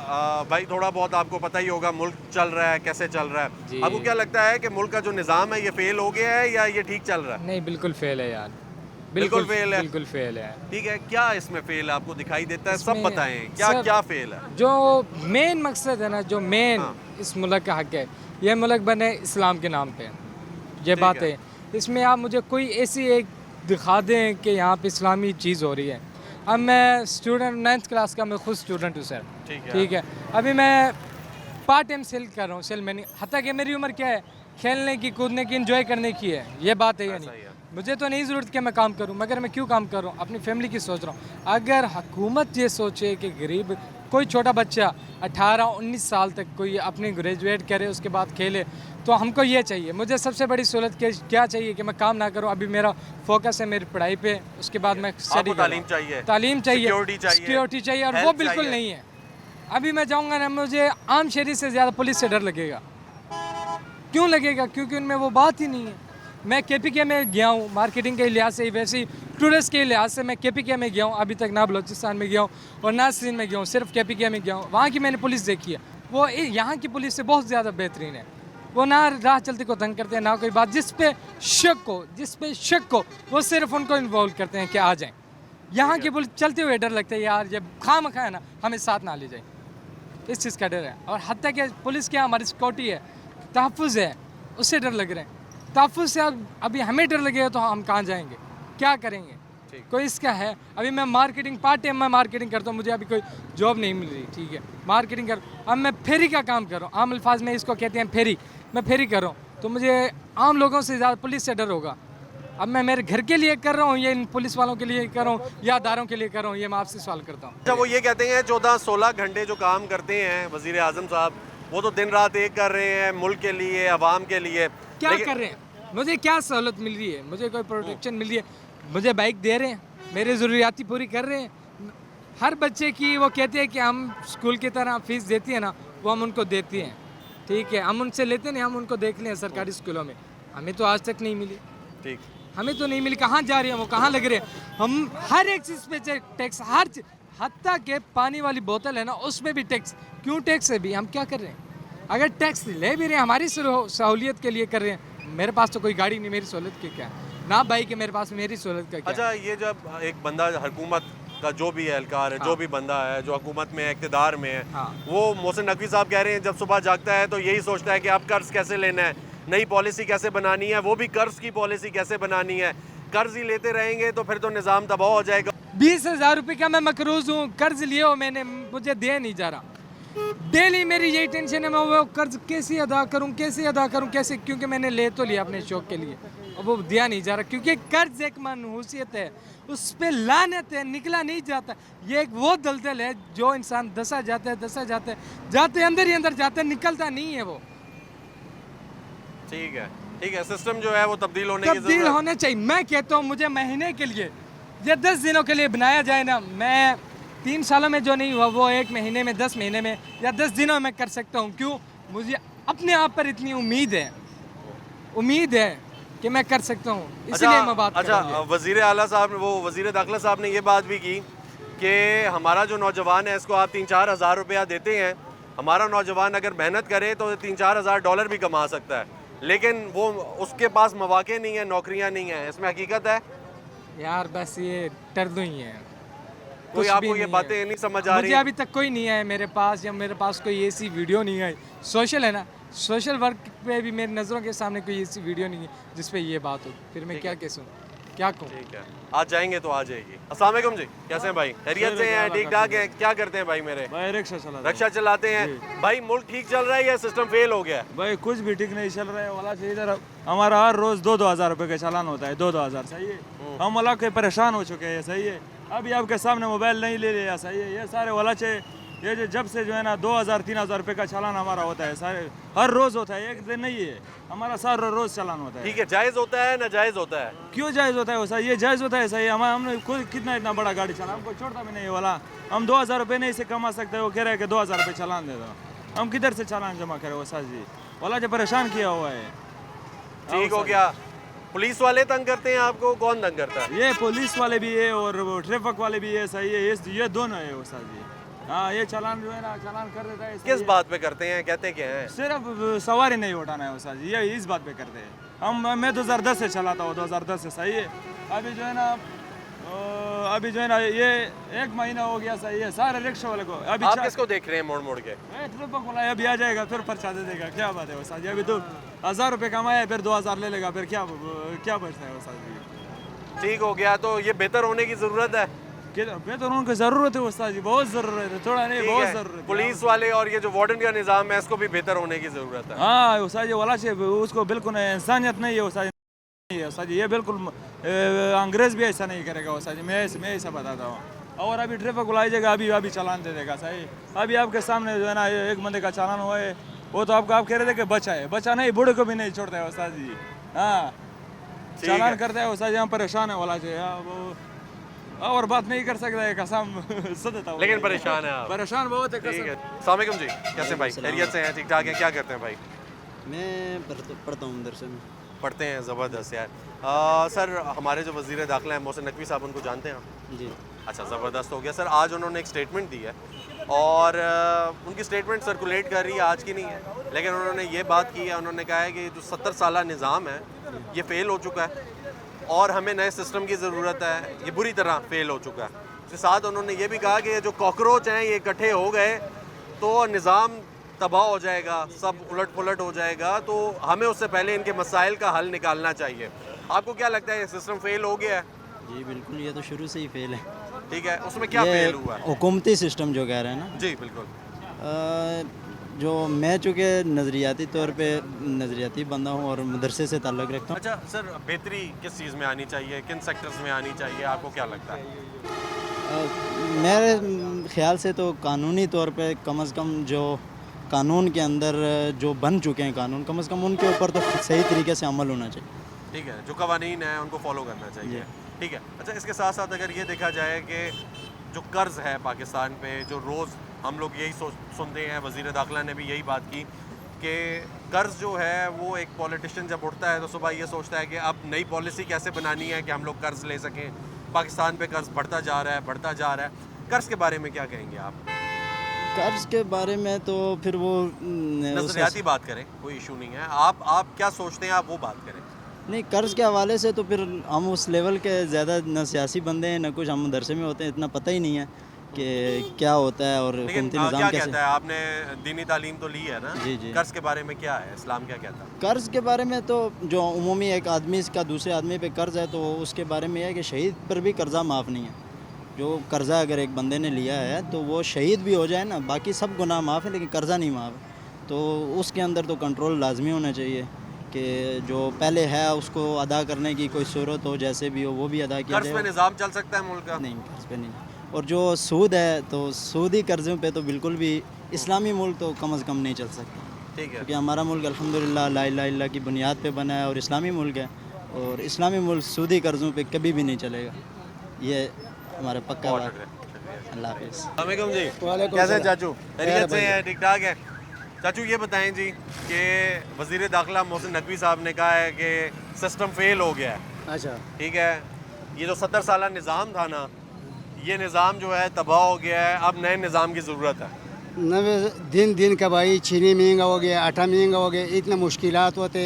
भाई, थोड़ा बहुत आपको पता ही होगा मुल्क चल रहा है, कैसे चल रहा है। आपको क्या लगता है कि मुल्क का जो निज़ाम है ये फेल हो गया है या ये ठीक चल रहा है? नहीं बिल्कुल फेल है यार। बिल्कुल फेल है। बिल्कुल फेल है। ठीक है, क्या इसमें फेल आपको दिखाई देता है? सब इसमें बताएं, क्या सब- क्या फेल है? जो मेन मकसद है ना, जो मेन हाँ। इस मुल्क का हक है, ये मुल्क बने इस्लाम के नाम पे, ये ठीक बात है। है। इसमें आप मुझे कोई ऐसी एक दिखा दें कि यहाँ पे इस्लामी चीज़ हो रही है। अब मैं स्टूडेंट 9th क्लास का, मैं खुद स्टूडेंट हूँ सर। ठीक है, अभी मैं पार्ट टाइम सेल कर रहा हूँ, सेल मैनी। हत्ता कि मेरी उम्र क्या है, खेलने की, कूदने की, एंजॉय करने की है, ये बात है या ऐसा ही नहीं? है। मुझे तो नहीं ज़रूरत कि मैं काम करूं, मगर मैं क्यों काम कर रहा हूं? अपनी फैमिली की सोच रहा हूं। अगर हुकूमत ये सोचे कि गरीब कोई छोटा बच्चा 18-19 साल तक कोई अपनी ग्रेजुएट करे, उसके बाद खेले, तो हमको ये चाहिए। मुझे सबसे बड़ी सहूलत क्या चाहिए कि मैं काम ना करूं। अभी मेरा फोकस है मेरी पढ़ाई पे, उसके बाद मैं स्टडी तालीम चाहिए, तालीम चाहिए, सिक्योरिटी चाहिए, और वो हेल्थ बिल्कुल चाहिए। नहीं है। अभी मैं जाऊँगा ना, मुझे आम शहरी से ज़्यादा पुलिस से डर लगेगा। क्यों लगेगा? क्योंकि उनमें वो बात ही नहीं है। मैं KPK में गया हूँ मार्केटिंग के लिहाज से, वैसे ही टूरिस्ट के लिहाज से मैं KPK में गया हूँ। अभी तक ना बलोचिस्तान में गया हूँ और ना सिंध में गया हूँ, सिर्फ KPK में गया हूँ। वहाँ की मैंने पुलिस देखी है, वो यहाँ की पुलिस से बहुत ज़्यादा बेहतरीन है। वो ना राह चलते को तंग करते हैं, ना कोई बात। जिस पे शक को वो सिर्फ उनको इन्वॉल्व करते हैं कि आ जाएँ। यहाँ की पुलिस चलते हुए डर लगता है यार, जब खामखा है ना, हमें साथ ना ले जाए, इस चीज़ का डर है। और हत्या कि पुलिस क्या हमारी सिक्योरिटी है, तहफ़्फ़ुज़ है, उससे डर लग रहे हैं। तहफ़्फ़ुज़ से अभी हमें डर लगेगा तो हम कहाँ जाएंगे, क्या करेंगे? कोई इसका है। अभी मैं मार्केटिंग, पार्ट टाइम मैं मार्केटिंग करता हूँ, मुझे अभी कोई जॉब नहीं मिल रही। ठीक है, मार्केटिंग कर, अब मैं फेरी का काम कर रहा हूँ। आम अल्फाज में इसको कहते हैं फेरी। मैं फेरी कर रहा हूँ, तो मुझे आम लोगों से ज़्यादा पुलिस से डर होगा। अब मैं मेरे घर के लिए कर रहा हूँ, ये इन पुलिस वालों के लिए कर रहा हूँ या दारों के लिए कर रहा हूँ, ये मैं आपसे सवाल करता हूँ। अच्छा, वो ये कहते हैं 14-16 घंटे जो काम करते हैं वज़ीर आज़म साहब, वो तो दिन रात एक कर रहे हैं मुल्क के लिए, आवाम के लिए। क्या कर रहे हैं? मुझे क्या सहूलत मिल रही है? मुझे कोई प्रोटेक्शन मिल रही है? मुझे बाइक दे रहे हैं, मेरी ज़रूरियाती पूरी कर रहे हैं। हर बच्चे की वो कहते हैं कि हम स्कूल की तरह फ़ीस देती है ना, वो हम उनको देती हैं। ठीक है, हम उनसे लेते नहीं, हम उनको देख लें सरकारी स्कूलों में। हमें तो आज तक नहीं मिली। ठीक, हमें तो नहीं मिली। कहाँ जा रही है वो, कहाँ लग रहे हैं? हम हर एक चीज़ पे टैक्स, हर चीज़, हत्ता के पानी वाली बोतल है ना, उसमें भी टैक्स। क्यों टैक्स है भी? हम क्या कर रहे हैं? अगर टैक्स ले भी रहे हैं, हमारी सहूलियत के लिए कर रहे हैं। मेरे पास तो कोई गाड़ी नहीं, मेरी सहूलत की क्या है? ना बाइक है मेरे पास, मेरी सहूलत का क्या? अच्छा, ये जब एक बंदा हुकूमत का जो भी एहलकार है, जो भी बंदा है जो हुकूमत में इक़्तिदार में है, वो मोहसिन नकवी साहब कह रहे हैं जब सुबह जागता है तो यही सोचता है कि अब कर्ज कैसे लेना है, नई पॉलिसी कैसे बनानी है, वो भी कर्ज की पॉलिसी कैसे बनानी है। कर्ज ही लेते रहेंगे तो फिर तो निज़ाम तबाह हो जाएगा। 20,000 रुपये का मैं मकरूज़ हूँ, कर्ज लिए हो मैंने, मुझे दे नहीं जा रहा। डेली मेरी यही टेंशन है, मैं वो कर्ज कैसे अदा करूँ, कैसे, क्योंकि मैंने ले तो लिया अपने शौक के लिए, और वो दिया नहीं जा रहा। क्योंकि कर्ज एक मनहूसियत है, उस पर लानत है, निकला नहीं जाता। ये एक वो दलदल है जो इंसान दसा जाता है, जाते अंदर ही अंदर जाता है, निकलता नहीं है वो। ठीक है, सिस्टम जो है वो तब्दील होने चाहिए। मैं कहता हूँ मुझे महीने के लिए या 10 दिनों के लिए बनाया जाए ना, मैं 3 सालों में जो नहीं हुआ वो 1 महीने में, 10 महीने में या 10 दिनों में कर सकता हूँ। क्यों? मुझे अपने आप पर इतनी उम्मीद है कि मैं कर सकता हूँ, इसलिए मैं बात कर रहा हूँ। वज़ीर आला साहब, वो वज़ीर दाखिला साहब ने ये बात भी की कि हमारा जो नौजवान है इसको आप 3-4 हज़ार रुपया देते हैं, हमारा नौजवान अगर मेहनत करे तो 3-4 हज़ार डॉलर भी कमा सकता है, लेकिन वो उसके पास मौके नहीं है, नौकरियां नहीं है। इसमें हकीकत है यार, बस ये टर्दू ही है। कोई आपको ये बातें नहीं समझ आ रही? मुझे अभी तक कोई नहीं है मेरे पास, या मेरे पास कोई ऐसी वीडियो नहीं है। सोशल है ना, सोशल वर्क पे भी मेरी नज़रों के सामने कोई ऐसी वीडियो नहीं है जिस पे ये बात हो। फिर मैं क्या कहूँ, क्या कहूँ? ठीक है, आज जाएंगे तो आ जाएगी। अस्सलाम वालेकुम जी, कैसे हैं भाई? खैरियत से हैं? ठीक ठाक है? क्या करते हैं भाई? मेरे भाई रिक्शा चलाते हैं। भाई मुल्क ठीक चल रहा है या सिस्टम फेल हो गया? भाई कुछ भी ठीक नहीं चल रहा है वाला। इधर हमारा हर रोज 2-2 हज़ार रुपये का चालान होता है, 2-2 हज़ार। सही है, हम वाला के परेशान हो चुके हैं। सही है, अभी आपके सामने मोबाइल नहीं ले लिया। सही है, ये सारे वाला ये जो जब से जो है ना 2,000-3,000 रुपये का चालान हमारा होता है, सारे हर रोज़ होता है, एक दिन नहीं है हमारा, सारा रोज़ चालान होता है। ठीक है, जायज़ होता है ना जायज़ होता है? क्यों जायज़ होता है वो? सही, ये जायज़ होता है। सही, हमने खुद कितना इतना बड़ा गाड़ी चला, हमको छोड़ता भी नहीं है वाला। हम 2,000 रुपये नहीं से कमा सकते, वो कह रहे हैं कि 2,000 रुपये चालान दे दो। हम किधर से चालान जमा करें? वो साज जी वाला जो परेशान किया हुआ है। ठीक हो गया। पुलिस वाले तंग करते हैं आपको? कौन तंग करता है? ये पुलिस वाले भी है और वो ट्रैफिक वाले भी है। सही है, ये दोनों है वो साथ। हाँ ये चालान जो है ना चालान कर देता है किस बात पे करते हैं, कहते क्या हैं? सिर्फ सवारी नहीं उठाना है उस्ताद जी, ये इस बात पे करते हैं। मैं 2010 से चलाता हूँ, 2010 से सही है। अभी जो है ना अभी जो है ना ये 1 महीना हो गया सही है सारे रिक्शा वाले को। अभी आप किसको देख रहे हैं मोड़ मोड़ के? ट्रिप बोला अभी आ जाएगा फिर पर्चा दे देगा, क्या बात है उस्ताद जी। अभी तो 1000 रुपये कमाया फिर 2000 ले लेगा, फिर क्या बचता है उस्ताद जी। ठीक हो गया, तो ये बेहतर होने की जरूरत है। बेहतर उनको जरूरत है उस्ताद जी, बहुत जरूरत है, थोड़ा नहीं बहुत जरूरत है। पुलिस वाले और ये जो वार्डन का निज़ाम है इसको भी बेहतर होने की जरूरत है। हाँ उस्ताद जी वाला से उसको बिल्कुल इंसानियत नहीं है उस्ताद जी, उस्ताद जी ये बिल्कुल अंग्रेज भी ऐसा नहीं करेगा उस्ताद जी, मैं ऐसा बताता हूँ। और अभी ट्रैफिक बुलाइएगा अभी चालान दे देगा सही। अभी आपके सामने जो है ना एक बंदे का चालान हुआ है, वो तो आप कह रहे थे कि बच्चा है, बच्चा नहीं बूढ़े को भी नहीं छोड़ता है उस्ताद जी। हाँ चालान करता है उस्ताद जी, हम परेशान है वाला से वो और बात नहीं कर सकता है कसम सदता हूँ, लेकिन परेशान है आप? परेशान बहुत है ठीक है। कसम। अस्सलाम वालेकुम जी, कैसे भाई? खैरियत से हैं? ठीक ठाक हैं? क्या करते हैं भाई? मैं पढ़ता हूँ मदरसे में। पढ़ते हैं, ज़बरदस्त यार। सर हमारे जो वज़ीर दाखिला हैं मोहसिन नकवी साहब, उनको जानते हैं आप? जी। अच्छा, ज़बरदस्त हो गया सर। आज उन्होंने एक स्टेटमेंट दी है और उनकी स्टेटमेंट सर्कुलेट कर रही है, आज की नहीं है, लेकिन उन्होंने ये बात की है, उन्होंने कहा है कि जो 70 साला निज़ाम है ये फ़ेल हो चुका है और हमें नए सिस्टम की ज़रूरत है, ये बुरी तरह फ़ेल हो चुका है। उसके साथ उन्होंने ये भी कहा कि जो कॉकरोच हैं ये इकट्ठे हो गए तो निज़ाम तबाह हो जाएगा, सब उलट पुलट हो जाएगा, तो हमें उससे पहले इनके मसाइल का हल निकालना चाहिए। आपको क्या लगता है ये सिस्टम फ़ेल हो गया है? जी बिल्कुल, ये तो शुरू से ही फेल है। ठीक है, उसमें क्या फ़ेल हुआ है? हुकूमती सिस्टम जो कह रहे हैं ना। जी बिल्कुल। जो मैं चूँकि नज़रियाती तौर पे नज़रियाती बंदा हूँ और मदरसे से ताल्लुक़ रखता हूँ। अच्छा सर, बेहतरी किस चीज़ में आनी चाहिए, किन सेक्टर्स में आनी चाहिए, आपको क्या लगता है? मेरे ख्याल से तो कानूनी तौर पे कम से कम जो कानून के अंदर जो बन चुके हैं कानून, कम से कम उनके ऊपर तो सही तरीके से अमल होना चाहिए। ठीक है, जो कवानीन है उनको फॉलो करना चाहिए। ठीक है। अच्छा, इसके साथ साथ अगर ये देखा जाए कि जो कर्ज़ है पाकिस्तान पे, जो रोज़ हम लोग यही सुनते हैं, वज़ीर दाखिला ने भी यही बात की कि कर्ज़ जो है वो एक पॉलिटिशियन जब उठता है तो सुबह ये सोचता है कि अब नई पॉलिसी कैसे बनानी है कि हम लोग कर्ज़ ले सकें। पाकिस्तान पे कर्ज़ बढ़ता जा रहा है। कर्ज़ के बारे में क्या कहेंगे आप? कर्ज़ के बारे में तो फिर वो नज़रियाती बात करें, कोई इशू नहीं है। आप क्या सोचते हैं, आप वो बात करें। नहीं, कर्ज़ के हवाले से तो फिर हम उस लेवल के ज़्यादा न सियासी बंदे हैं न कुछ, हम मदरसे में होते हैं, इतना पता ही नहीं है कि क्या होता है और हुकूमती निज़ाम क्या कैसे। कहता है? आपने दीनी तालीम तो ली है ना? जी जी। कर्ज़ के बारे में क्या है, इस्लाम क्या कहता है? कर्ज़ के बारे में तो जो उमूमी एक आदमी का दूसरे आदमी पे कर्ज़ है तो उसके बारे में यह है कि शहीद पर भी कर्ज़ा माफ़ नहीं है। जो कर्ज़ा अगर एक बंदे ने लिया है तो वो शहीद भी हो जाए ना, बाकी सब गुनाह माफ़ है लेकिन कर्ज़ा नहीं माफ़ है, तो उसके अंदर तो कंट्रोल लाजमी होना चाहिए कि जो पहले है उसको अदा करने की कोई सूरत हो, जैसे भी हो वो भी अदा किया जाए। कर्ज़ पे निज़ाम चल सकता है मुल्क का? नहीं, कर्ज़ पे नहीं। और जो सूद है तो सूदी कर्ज़ों पे तो बिल्कुल भी इस्लामी मुल्क तो कम से कम नहीं चल सकता। ठीक है। क्योंकि हमारा मुल्क अल्हम्दुलिल्लाह ला इलाहा इल्लल्लाह की बुनियाद पे बना है और इस्लामी मुल्क है, और इस्लामी मुल्क सूदी कर्ज़ों पे कभी भी नहीं चलेगा, ये हमारा पक्का बात है। अल्लाह हाफ़िज़। अस्सलामुअलैकुम जी। वालेकुम कैसे हैं सलाम। चाचू? खैरियत से हैं? ठीक ठाक है चाचू। ये बताएं जी कि वज़ीर दाखिला मोहसिन नकवी साहब ने कहा है कि सिस्टम फ़ेल हो गया है। अच्छा, ठीक है, ये जो 70 साला निज़ाम था ना, ये निज़ाम जो है तबाह हो गया है, अब नए निज़ाम की ज़रूरत है। नवे दिन का भाई चीनी महंगा हो गया, आटा महंगा हो गया, इतने मुश्किलात होते,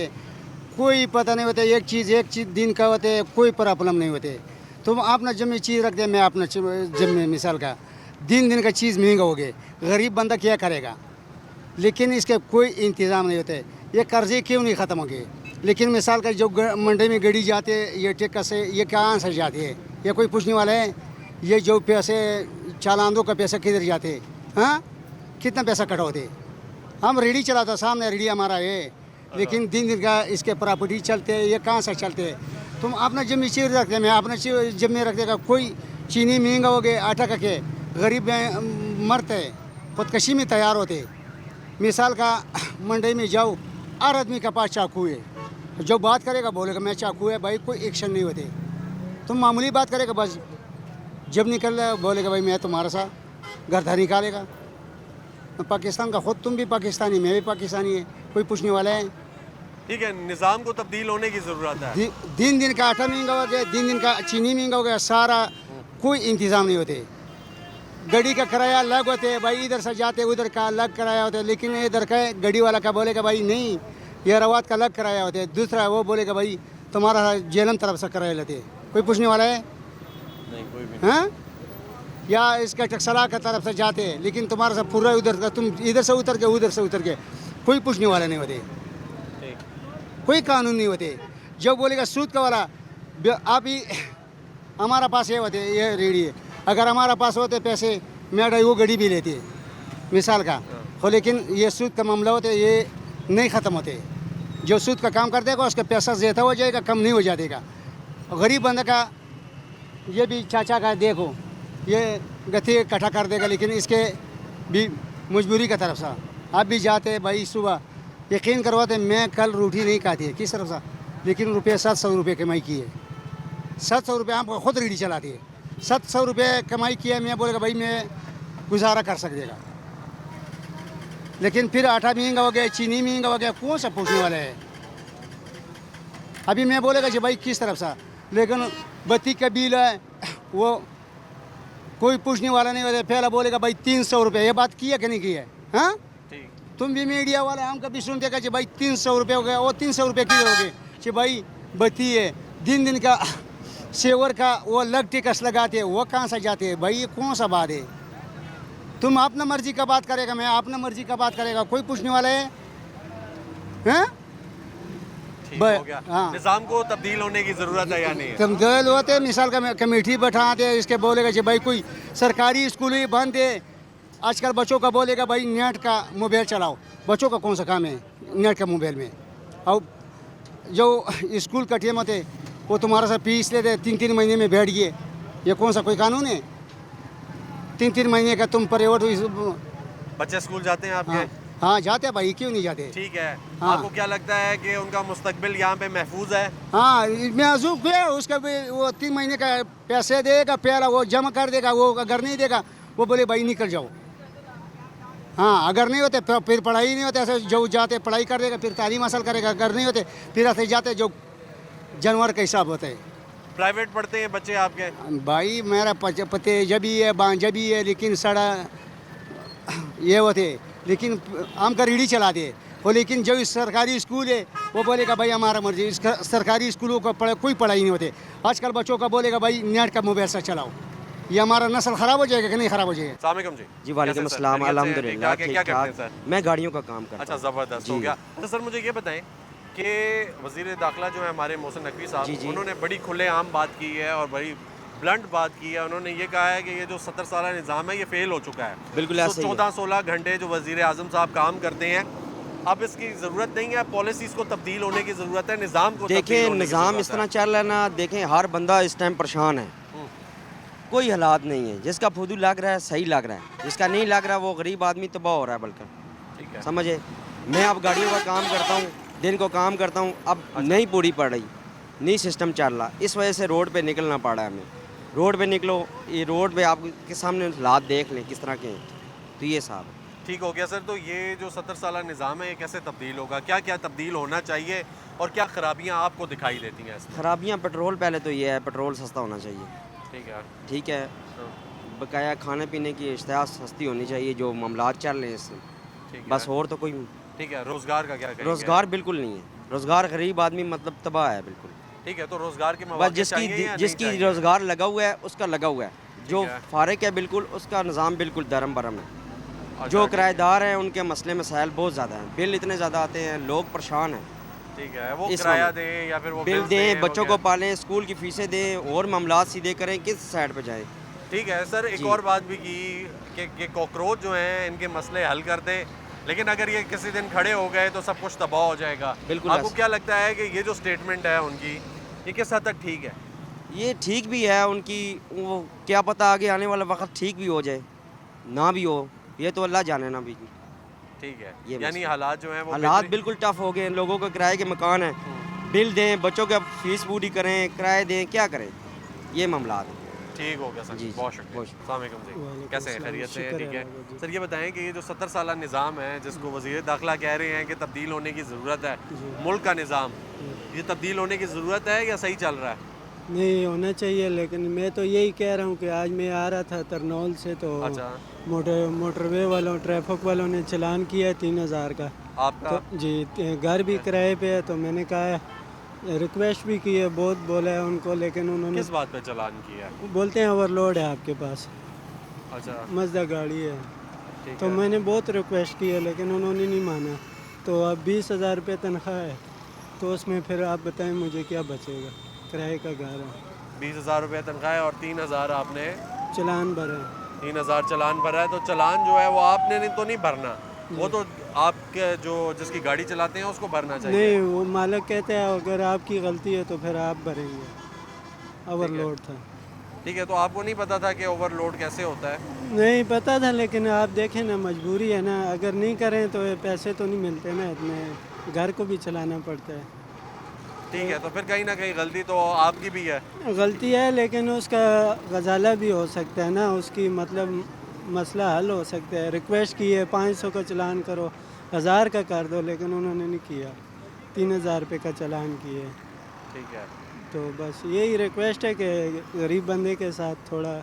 कोई पता नहीं होता, एक चीज़ दिन का होते, कोई प्रॉब्लम नहीं होते। तुम अपना जमी चीज़ रख दे, मैं अपना जमी मिसाल का दिन का चीज़ महंगा हो गया, गरीब बंदा क्या करेगा? लेकिन इसके कोई इंतज़ाम नहीं होते। ये कर्ज़े क्यों नहीं ख़त्म हो गए? लेकिन मिसाल का जो मंडी में गड़ी जाते है, ये टिक्का से ये कहाँ से जाती है? ये कोई पूछने वाला है? ये जो पैसे चालानों का पैसा किधर जाते? हाँ, कितना पैसा कटा होते? हम रेडी चलाता, सामने रेडी हमारा है, लेकिन दिन का इसके प्रॉपर्टी चलते हैं, ये कहाँ से चलते हैं? तुम अपना जमी चीज रखते, मैं अपना जमी रख देगा। कोई चीनी महंगा हो गया, आटा का के गरीब मरते, खुदकशी में तैयार होते। मिसाल का मंडी में जाओ, हर आदमी के पास चाकू है, जो बात करेगा बोलेगा मैं चाकू है, भाई कोई एक्शन नहीं होते। तुम मामूली बात करेगा, बस जब निकल रहा बोलेगा भाई मैं तुम्हारा साथ गर्दा निकालेगा। पाकिस्तान का खुद तुम भी पाकिस्तानी, मैं भी पाकिस्तानी है, कोई पूछने वाला है? ठीक है, निज़ाम को तब्दील होने की ज़रूरत है। दिन का आटा महंगा हो गया, दिन का चीनी महंगा हो गया, सारा कोई इंतज़ाम नहीं होते। गाड़ी का किराया अलग होते हैं भाई, इधर से जाते उधर का अलग किराया होता है, लेकिन इधर का गाड़ी वाला का बोलेगा भाई नहीं ये रवात का अलग किराया होता है, दूसरा वो बोलेगा भाई तुम्हारा जेलम तरफ से किराया लेते हैं। कोई पूछने वाला है? नहीं, कोई भी हाँ, या इसका टक्सला का तरफ से जाते हैं, लेकिन तुम्हारा सब पूरा उधर का, तुम इधर से उतर के उधर से उतर के, कोई पूछने वाला नहीं होते, कोई कानून नहीं होते। जो बोलेगा सूद का वाला आप ही हमारा पास ये होते ये रेडी है, अगर हमारा पास होते पैसे मैं वो गाड़ी भी लेती है मिसाल का हो, लेकिन ये सूद का मामला होते ये नहीं ख़त्म होते। जो सूद का काम कर देगा उसका पैसा ज़्यादा हो जाएगा, कम नहीं हो जाएगा। गरीब बंदे का ये भी चाचा का देखो ये गति इकट्ठा कर देगा, लेकिन इसके भी मजबूरी का तरफ से आप भी जाते भाई सुबह यकीन करवाते मैं कल रोटी नहीं खाती है किस तरफ से, लेकिन रुपये 700 रुपये कमाई की है, 700 रुपये आप खुद रेडी चलाती है, 700 रुपये कमाई किया, मैं बोलेगा भाई मैं गुजारा कर सकेगा, लेकिन फिर आटा महंगा हो गया, चीनी महंगा हो गया, कौन सा पूछने वाला है? अभी मैं बोलेगा जी भाई किस तरफ से, लेकिन बत्ती का बिल है वो कोई पूछने वाला नहीं होता, पहला बोलेगा भाई 300 रुपये, ये बात की है कि नहीं की है? हाँ, तुम भी मीडिया वाले हम कभी सुनते कि भाई 300 रुपये हो गया, वो 300 रुपये किधर हो गए कि भाई बत्ती है, दिन दिन का सेवर का वो अलग टिकस लगाते हैं, वो कहाँ से जाते हैं भाई? ये कौन सा बात है? तुम अपना मर्जी का बात करेगा, मैं अपना मर्जी का बात करेगा, कोई पूछने वाला है? हैं? ठीक हो गया। हाँ, निज़ाम को तब्दील होने की ज़रूरत है या नहीं है? तब्दील होते हैं, मिसाल का कमेटी बैठाते हैं, इसके बोलेगा कि भाई कोई सरकारी स्कूल ही बंद है, आजकल बच्चों का बोलेगा भाई नेट का मोबाइल चलाओ, बच्चों का कौन सा काम है नेट का मोबाइल में? और जो स्कूल का टीम होते वो तुम्हारा सा फीस लेते 3-3 महीने में बैठ गए, ये कौन सा कोई कानून है? 3-3 महीने का तुम प्राइवेट बच्चे स्कूल जाते हैं आपके? हाँ जाते हैं भाई, क्यों नहीं जाते? ठीक है। हाँ। आपको क्या लगता है कि उनका मुस्तकबिल यहाँ पे महफूज है? हाँ महसूस है, उसका भी वो 3 महीने का पैसे देगा, पहला वो जमा कर देगा, वो अगर नहीं देगा वो बोले भाई निकल जाओ। हाँ, अगर नहीं होते फिर पढ़ाई नहीं होते, ऐसे जो जाते पढ़ाई कर देगा, फिर तालीम हासिल करेगा, अगर नहीं होते फिर ऐसे जाते जो जानवर का हिसाब होता है। प्राइवेट पढ़ते हैं बच्चे आपके? भाई मेरा पते जब ही है बांझा भी है, लेकिन सड़ा ये होते, लेकिन हम का रीढ़ी चला दे वो, लेकिन जो सरकारी स्कूल है वो बोलेगा भाई हमारा मर्जी, इसका सरकारी स्कूलों का कोई पढ़ाई नहीं होते। आजकल बच्चों का बोलेगा भाई नेट का मोबाइल से चलाओ, ये हमारा नस्ल ख़राब हो जाएगा कि नहीं ख़राब हो जाएगा? अस्सलाम वालेकुम जी। जी वालेकुम अस्सलाम, अल्हम्दुलिल्लाह क्या करते हैं सर? मैं गाड़ियों का काम करता अच्छा, ज़बरदस्त हो गया। तो सर मुझे ये बताएं कि वज़ीर दाखिला जो है हमारे मोहसिन नकवी साहब, उन्होंने बड़ी खुलेआम बात की है और बड़ी ब्लंट बात की है। उन्होंने ये कहा है कि ये जो 70 साल निज़ाम है ये फ़ेल हो चुका है। बिल्कुल ऐसे ही है। 14-16 घंटे जो वज़ीर आज़म साहब काम करते हैं, अब इसकी ज़रूरत नहीं है, पॉलिसीज़ को तब्दील होने की ज़रूरत है, निज़ाम को देखें निज़ाम इस तरह चल रहा है ना, देखें हर बंदा इस टाइम परेशान है, कोई हालात नहीं है, जिसका फुदू लग रहा है सही लग रहा है, जिसका नहीं लग रहा वो गरीब आदमी तबाह हो रहा है। बल्कि समझे, मैं अब गाड़ियों का काम करता हूँ, दिन को काम करता हूँ, अब नहीं पूरी पड़ रही, नहीं सिस्टम चल रहा, इस वजह से रोड पे निकलना पड़ रहा है हमें। रोड पे निकलो, ये रोड पे आपके सामने हालात देख लें किस तरह के हैं, तो ये साहब ठीक हो गया सर। तो ये जो 70 साल निज़ाम है ये कैसे तब्दील होगा, क्या क्या तब्दील होना चाहिए और क्या ख़राबियाँ आपको दिखाई देती हैं इसमें? खराबियाँ पेट्रोल, पहले तो ये है पेट्रोल सस्ता होना चाहिए, ठीक है, बकाया खाने पीने की इश्तिहा सस्ती होनी चाहिए, जो मामलात चल रहे हैं इससे, बस और तो कोई। ठीक है, रोज़गार का क्या करेंगे? रोज़गार बिल्कुल नहीं है, रोज़गार गरीब आदमी मतलब तबाह है बिल्कुल। ठीक है, तो रोज़गार के बस जिसकी रोज़गार लगा हुआ है उसका लगा हुआ है, जो फारिग है बिल्कुल उसका निज़ाम बिल्कुल दरम बरम है। जो किराएदार हैं उनके मसले मसाइल बहुत ज़्यादा हैं, बिल इतने ज़्यादा आते हैं, लोग परेशान हैं। ठीक है, वो किराया दें या फिर वो बिल दें, बच्चों को पालें, स्कूल की फ़ीसें दें और मामलात सीधे करें, किस साइड पे जाएं? ठीक है सर, एक और बात भी की कि कॉकरोच जो हैं इनके मसले हल कर दें, लेकिन अगर ये किसी दिन खड़े हो गए तो सब कुछ तबाह हो जाएगा। बिल्कुल। आपको क्या लगता है कि ये जो स्टेटमेंट है उनकी, ये किस हद तक ठीक है? ये ठीक भी है उनकी, वो क्या पता आगे आने वाला वक्त ठीक भी हो जाए, ना भी हो, ये तो अल्लाह जाने ना भी। ठीक है, यानी हालात जो हैं वो हालात बिल्कुल टफ हो गए, लोगों को किराए के मकान हैं, बिल दें, बच्चों का फीस पूरी करें, किराए दें, क्या करें, ये मामलात हैं। ठीक हो गया सर जी, बहुत शुक्रिया। अस्सलाम वालेकुम जी, कैसे हैं, खैरियत से हैं? ठीक है सर, ये बताएं कि ये जो 70 साल निज़ाम है जिसको वज़ीर दाखिला कह रहे हैं कि तब्दील होने की ज़रूरत है, मुल्क का निज़ाम, ये तब्दील होने की ज़रूरत है या सही चल रहा है? नहीं होना चाहिए, लेकिन मैं तो यही कह रहा हूँ कि आज मैं आ रहा था तरनौल से तो अच्छा मोटरवे वालों ट्रैफिक वालों ने चालान किया है 3000 का। आपका तो जी घर भी किराए पे है, तो मैंने कहा रिक्वेस्ट भी की है, बहुत बोला है उनको, लेकिन उन्होंने किस बात पे चालान किया? बोलते हैं ओवरलोड है आपके पास, अच्छा मजदा गाड़ी है। ठीक तो है। मैंने बहुत रिक्वेस्ट की है, लेकिन उन्होंने नहीं माना। तो अब 20,000 रुपये तनख्वाह है, तो उसमें फिर आप बताएं मुझे क्या बचेगा? किराए का घर है, 20,000 रुपये तनख्वाह है और 3,000 आपने चलान भरे। 3,000 चालान भरा है। तो चालान जो है वो आपने नहीं तो नहीं भरना, वो तो आपके जो जिसकी गाड़ी चलाते हैं उसको भरना चाहिए। नहीं, वो मालिक कहते हैं अगर आपकी गलती है तो फिर आप भरेंगे, ओवरलोड था। ठीक है, तो आपको नहीं पता था कि ओवरलोड कैसे होता है? नहीं पता था, लेकिन आप देखें ना, मजबूरी है ना, अगर नहीं करें तो ये पैसे तो नहीं मिलते ना, इतने घर को भी चलाना पड़ता है। ठीक है, तो फिर कहीं ना कहीं गलती तो आपकी भी है। गलती है, लेकिन उसका गजाला भी हो सकता है ना, उसकी मतलब मसला हल हो सकता है। रिक्वेस्ट की है 500 का चलान करो, 1000 का कर दो, लेकिन उन्होंने नहीं किया, 3000 रुपये का चलान किए। ठीक है, तो बस यही रिक्वेस्ट है कि गरीब बंदे के साथ थोड़ा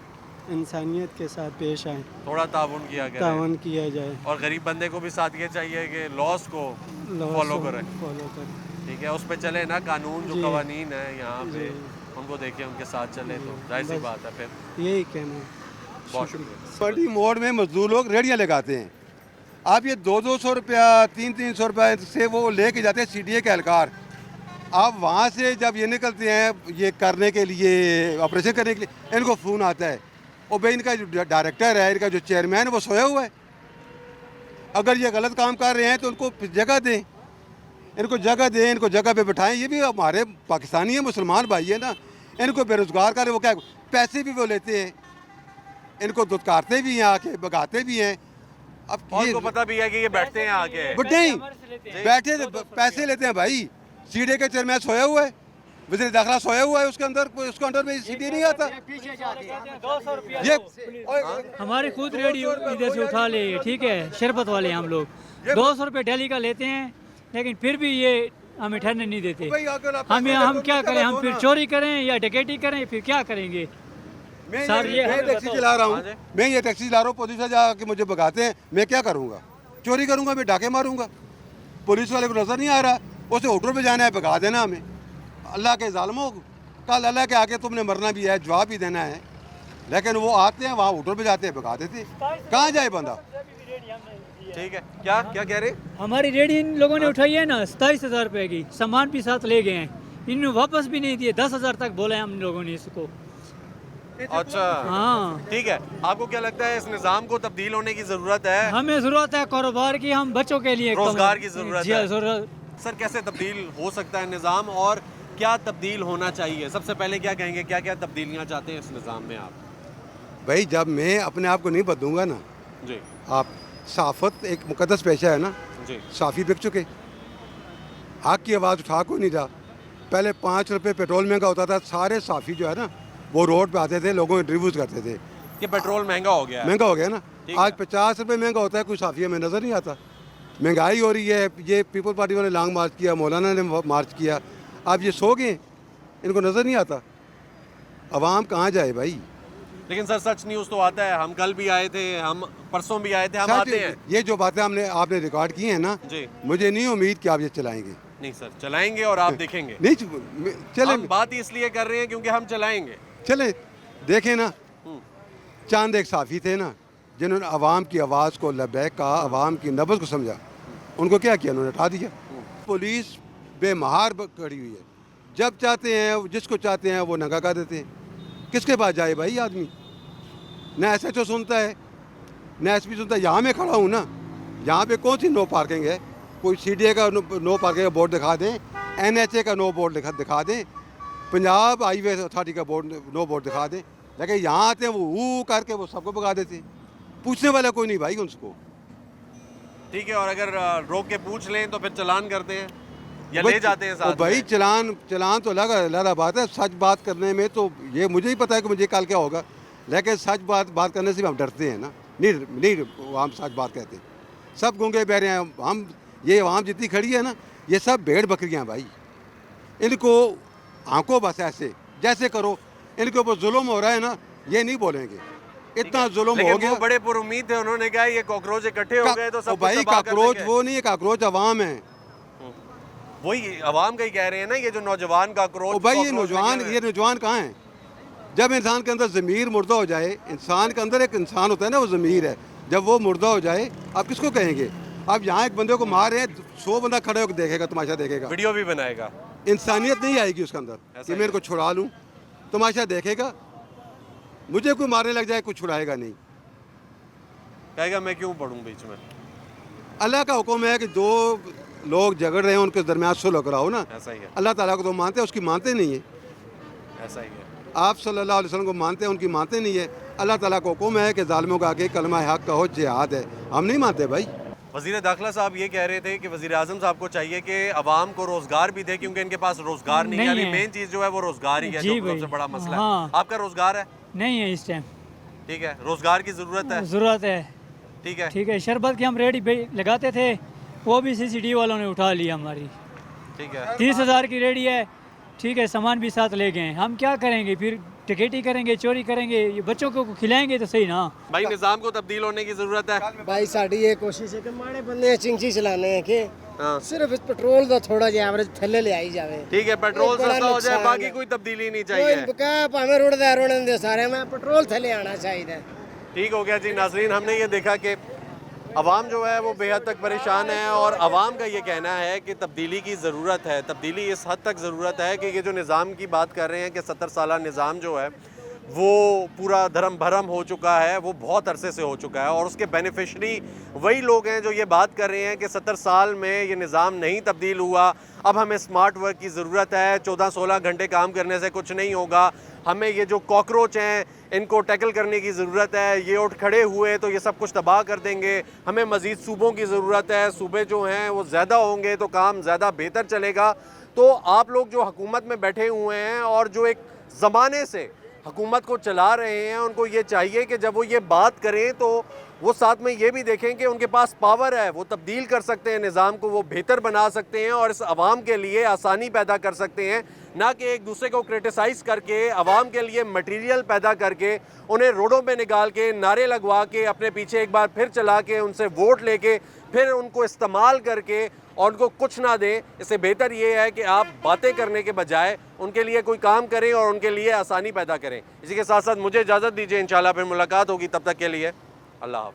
इंसानियत के साथ पेश आए, थोड़ा ताउन किया करें तावन किया जाए और गरीब बंदे को भी साथ ये चाहिए कि लॉस को फॉलो करें। फॉलो करें। ठीक है, उस पे चले ना, कानून जो जी। कवानीन है यहाँ पे जी। उनको देखें, उनके साथ चले, तो जाहिर सी बस बात है। फिर यही कहना है। बहुत शुक्रिया। बड़ी मोड़ में मजदूर लोग रेडियाँ लगाते हैं। आप ये 200-200 रुपया 300-300 रुपये से वो लेके जाते हैं CDA के एहलकार। आप वहाँ से जब ये निकलते हैं ये करने के लिए, ऑपरेशन करने के लिए, इनको फ़ोन आता है और भाई इनका जो डायरेक्टर है, इनका जो चेयरमैन है वो सोया हुआ है। अगर ये गलत काम कर रहे हैं तो उनको जगह दें, इनको जगह दें, इनको जगह पे बिठाएं। ये भी हमारे पाकिस्तानी है, मुसलमान भाई है ना, इनको बेरोज़गार करें। वो क्या पैसे भी वो लेते हैं, इनको दुत्कारते भी हैं, आके भगाते भी हैं। अब और ये को पता भी है कि ये बैठते हैं आके, बट नहीं बैठे तो पैसे लेते हैं भाई। CDA के चेयरमैन सोया हुआ है, वज़ीर दाखिला सोया हुआ है, उसके अंदर में CDA नहीं आता। ये हमारे खुद रेडियो इधर से उठा ले, ठीक है, शरबत वाले हम लोग 200 रुपये डेली का लेते हैं, लेकिन फिर भी ये हमें ठहरने नहीं देते। हम क्या करें? हम फिर चोरी करें या डकैती करें, फिर क्या करेंगे? मैं सर, ये हमें टैक्सी बताओ। चला रहा हूँ, मैं ये टैक्सी चला रहा हूँ, पुलिस वाले जाके मुझे भगाते हैं, मैं क्या करूँगा? चोरी करूँगा, मैं डाके मारूंगा? पुलिस वाले को नज़र नहीं आ रहा, उसे होटल पे जाना है, भगा देना हमें। अल्लाह के ज़ालिमों, कल अल्लाह के आके तुमने मरना भी है, जवाब भी देना है। लेकिन वो आते हैं वहाँ होटल पे जाते हैं, भगा देते। कहाँ जाए बंदा? ठीक है, क्या क्या कह रहे? हमारी रेडी इन लोगों ने उठाई है ना 27,000 रुपये की, सामान भी साथ ले गए हैं, इन्होंने वापस भी नहीं दिए। 10,000 तक बोला है हम लोगों ने इसको। अच्छा, हाँ, ठीक है। आपको क्या लगता है इस निज़ाम को तब्दील होने की ज़रूरत है? हमें ज़रूरत है कारोबार की, हम बच्चों के लिए रोजगार की ज़रूरत जी, है। ज़रूरत। सर, कैसे तब्दील हो सकता है निज़ाम और क्या तब्दील होना चाहिए? सबसे पहले क्या कहेंगे, क्या क्या तब्दीलियाँ चाहते हैं इस निज़ाम में आप? भाई जब मैं अपने आप को नहीं बदलूंगा ना, जी आप साफत एक मुकद्दस पेशा है ना, जी, साफ़ी बिक चुके, आग की आवाज़ उठा कोई नहीं रहा। पहले 5 रुपये पेट्रोल महंगा होता था, सारे साफ़ी जो है ना वो रोड पे आते थे, लोगों को इंटरव्यूज़ करते थे कि पेट्रोल महंगा हो गया है। महंगा हो गया ना। ठीक आज है। 50 रुपये महंगा होता है, कोई साफ़ी हमें नज़र नहीं आता। महंगाई हो रही है, ये पीपल पार्टी वाले लॉन्ग मार्च किया, मौलाना ने मार्च किया, अब ये सो गए, इनको नज़र नहीं आता। अवाम कहाँ जाए भाई? लेकिन सर, सच न्यूज़ तो आता है। हम कल भी आए थे, हम परसों भी आए थे, हम सच, आते हैं। ये जो बातें आपने रिकॉर्ड की हैं ना, जी, मुझे नहीं उम्मीद कि आप ये चलाएंगे। नहीं सर, चलाएंगे और आप देखेंगे। नहीं चले, हम बात इसलिए कर रहे हैं क्योंकि हम चलाएंगे। चले देखें ना, चांद एक साफ़ी थे ना, जिन्होंने आवाम की आवाज़ को लबैक कहा, आवाम की नब्ज़ को समझा, उनको क्या किया? उन्होंने हटा दिया। पुलिस बेमहार खड़ी हुई है, जब चाहते हैं जिसको चाहते हैं वो नंगा कर देते हैं। किसके पास जाए भाई आदमी? न SHO सुनता है, न SP सुनता है। यहाँ मैं खड़ा हूँ ना, यहाँ पे कौन सी नो पार्किंग है? कोई CDA का नो पार्किंग का बोर्ड दिखा दें, NHA का नो बोर्ड दिखा दें, पंजाब हाईवे अथॉरिटी का बोर्ड नो बोर्ड दिखा दें। लेकिन यहाँ आते हैं वो करके वो सबको भगा देते हैं। पूछने वाला कोई नहीं भाई उनको। ठीक है, और अगर रोक के पूछ लें तो फिर चालान करते हैं या ले जाते हैं साथ भाई में? चलान तो अलग बात है। सच बात करने में तो ये मुझे ही पता है कि मुझे कल क्या होगा, लेकिन सच बात करने से भी हम डरते हैं ना। नहीं हम सच बात कहते हैं। सब गूंगे बहरे हैं हम। ये आवाम जितनी खड़ी है ना, ये सब भेड़ बकरियां भाई। इनको आंखों बस ऐसे जैसे करो। इनके ऊपर जुल्म हो रहा है ना, ये नहीं बोलेंगे। इतना जुल्म लेकिन हो गया। वो बड़े पुरुम्मीद थे, उन्होंने कहा ये कॉकरोच इकट्ठे हो गए तो सब कुछ भाई तबाह कर काकरोच देंगे। वो नहीं है, काकरोच अवाम है। वही अवाम का ही कह रहे हैं ना, ये जो नौजवान काकरोच। भाई ये नौजवान कहाँ हैं? जब इंसान के अंदर ज़मीर मुर्दा हो जाए, इंसान के अंदर एक इंसान होता है ना, वो ज़मीर है, जब वो मुर्दा हो जाए आप किसको कहेंगे? आप यहाँ एक बंदे को मार रहे हैं, 100 बंदा खड़े होकर देखेगा, तमाशा देखेगा, वीडियो भी बनाएगा। इंसानियत नहीं आएगी उसके अंदर कि मेरे को छुड़ा लूँ, तमाशा देखेगा। मुझे कोई मारने लग जाए, कुछ छुड़ाएगा नहीं, कहेगा मैं क्यों पढ़ूं बीच में। अल्लाह का हुक्म है कि दो लोग झगड़ रहे हैं उनके दरमियान सुलह कराओ ना। ऐसा ही है, अल्लाह ताला को तो मानते हैं, उसकी मानते नहीं है। ऐसा ही है। आप सल्लल्लाहु अलैहि वसल्लम को मानते हैं, उनकी मानते नहीं है। अल्लाह ताला को हुक्म है कि जालिमों का आगे कलमा हक कहो, जिहाद है। हम नहीं मानते भाई। वज़ीर दाखिला साहब ये कह रहे थे कि वज़ीर आज़म साहब को चाहिए कि अवाम को रोज़गार भी दे, क्योंकि इनके पास रोज़गार नहीं है। अभी मेन चीज़ जो है वो रोज़गार ही है, जो सबसे बड़ा मसला है। आपका रोज़गार है? नहीं है इस टाइम। ठीक है, रोज़गार की ज़रूरत है। ज़रूरत है। ठीक है, ठीक है। शरबत की हम रेडी लगाते थे, वो भी CCTV वालों ने उठा लिया हमारी। ठीक है, 30,000 की रेडी है। ठीक है, सामान भी साथ ले गए। हम क्या करेंगे फिर? टिकटी करेंगे, चोरी करेंगे, ये बच्चों को खिलाएंगे तो सही ना। भाई निज़ाम को तब्दील होने की ज़रूरत है। भाई साड़ी ये कोशिश है कि माड़े बंदे चिंची चलाने हैं कि सिर्फ पेट्रोल का थोड़ा जिहा एवरेज थल्ले ले आई जावे। ठीक है, पेट्रोल सस्ता हो जाए, बाकी कोई तब्दीली नहीं चाहिए। भावें रुड़दा रुड़न दे सारे, में पेट्रोल थल्ले आना चाहिए। ठीक हो गया जी। नाज़रीन, हमने ये देखा कि अवाम जो है वो बेहद तक परेशान है, और अवाम का ये कहना है कि तब्दीली की ज़रूरत है। तब्दीली इस हद तक ज़रूरत है कि ये जो निज़ाम की बात कर रहे हैं कि 70 साला निज़ाम जो है वो पूरा धर्म भरम हो चुका है, वो बहुत अरसे से हो चुका है, और उसके बेनिफिशरी वही लोग हैं जो ये बात कर रहे हैं कि 70 साल में ये निज़ाम नहीं तब्दील हुआ। अब हमें स्मार्ट वर्क की ज़रूरत है, 14-16 घंटे काम करने से कुछ नहीं होगा। हमें ये जो कॉकरोच हैं इनको टैकल करने की ज़रूरत है, ये उठ खड़े हुए तो ये सब कुछ तबाह कर देंगे। हमें मज़ीद सूबों की ज़रूरत है, सूबे जो हैं वो ज़्यादा होंगे तो काम ज़्यादा बेहतर चलेगा। तो आप लोग जो हुकूमत में बैठे हुए हैं और जो एक ज़माने से हुकूमत को चला रहे हैं, उनको ये चाहिए कि जब वो ये बात करें तो वो साथ में ये भी देखें कि उनके पास पावर है, वो तब्दील कर सकते हैं निज़ाम को, वो बेहतर बना सकते हैं और इस अवाम के लिए आसानी पैदा कर सकते हैं, ना कि एक दूसरे को क्रिटिसाइज़ करके, अवाम के लिए मटेरियल पैदा करके, उन्हें रोडों पे निकाल के, नारे लगवा के, अपने पीछे एक बार फिर चला के, उनसे वोट लेके, फिर उनको इस्तेमाल करके और उनको कुछ ना दें। इससे बेहतर ये है कि आप बातें करने के बजाय उनके लिए कोई काम करें और उनके लिए आसानी पैदा करें। इसी के साथ साथ मुझे इजाज़त दीजिए, इंशाल्लाह फिर मुलाकात होगी, तब तक के लिए अल्लाह हाफ़िज़।